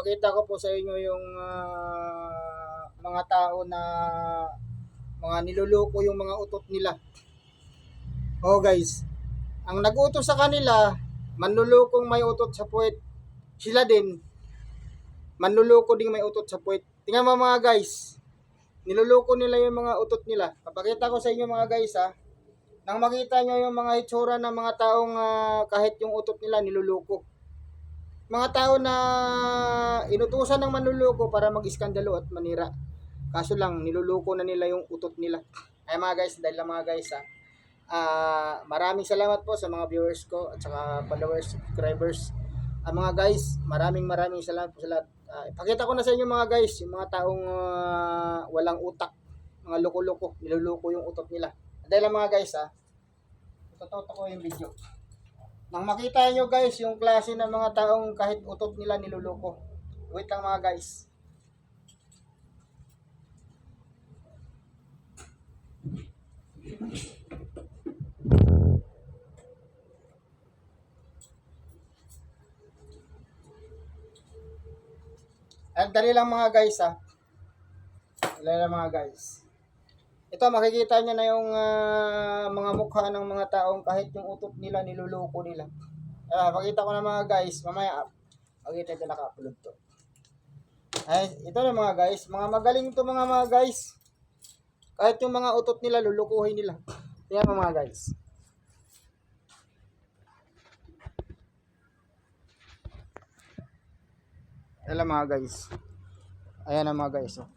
ipapakita ko po sa inyo yung mga tao na mga niluloko yung mga utot nila. Oh guys, ang nag-utos sa kanila, manlulukong may utot sa puwet. Sila din, manluloko ding may utot sa puwet. Tingnan mo mga guys, niluloko nila yung mga utot nila. Papakita ko sa inyo mga guys ha. Nang makita nyo yung mga itsura ng mga taong kahit yung utot nila niluloko. Mga tao na inutusan ng manluloko para mag-iskandalo at manira. Kaso lang, niluloko na nila yung utot nila. Ay mga guys, dahil lang mga guys ha. Maraming salamat po sa mga viewers ko at saka followers, subscribers. Mga guys, maraming salamat po sa lahat. Ipakita ko na sa inyo mga guys, yung mga taong walang utak, mga loko-loko, niluloko yung utot nila. Dahil lang mga guys ha, tututo ko yung video. Nang makita nyo guys, yung klase ng mga taong kahit utot nila niluloko. Wait lang mga guys. At dali lang mga guys ha. Dali lang mga guys. Ito makikita nyo na yung mga mukha ng mga taong kahit yung utot nila niluloko nila. Pakita ko na mga guys, mamaya makikita ito naka-upload to. Ay, ito na mga guys, mga magaling to mga guys. Kahit yung mga utot nila lulukuhin nila. Tingnan mo mga guys. Ayan mga guys. Ayan na mga guys. Oh.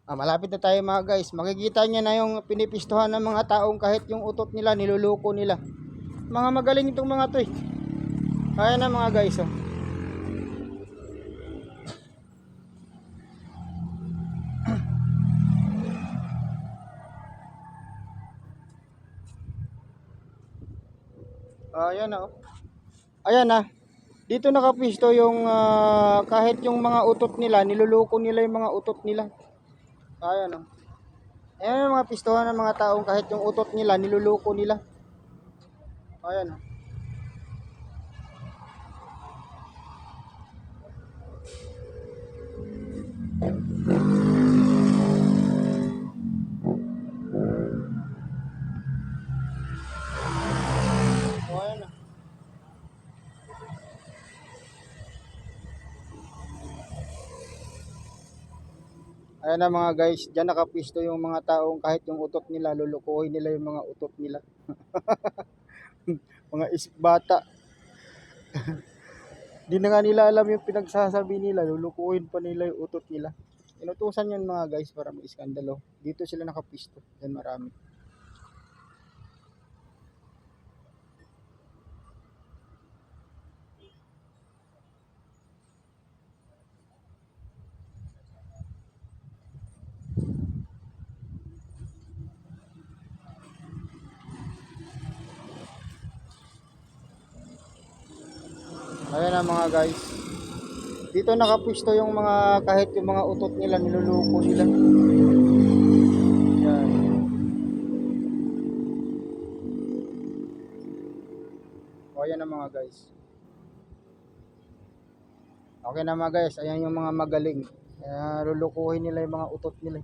Malapit na tayo mga guys. Makikita niya na yung pinipistuhan ng mga taong kahit yung utot nila niluluko nila. Mga magaling itong mga to eh. Ayan na mga guys. Oh. Ayan na. Oh. Ayan na. Dito nakapisto yung kahit yung mga utot nila niluluko nila yung mga utot nila. Ayan o. Ayan yung mga pistuhan ng mga taong kahit yung utot nila niluluko nila. Ayan o. Ayan o. Ayan na mga guys, dyan nakapisto yung mga taong kahit yung utot nila, lulukuhin nila yung mga utot nila. Mga isbata. Di na nga nila alam yung pinagsasabi nila, lulukuhin pa nila yung utot nila. Inutusan yan mga guys para mag-iskandalo. Dito sila nakapisto, dyan marami. Ayan na mga guys. Dito nakapisto yung mga kahit yung mga utot nila niluluko nila. Yan. O ayan na mga guys. Okay na mga guys, ayan yung mga magaling. Lulukuhin nila yung mga utot nila.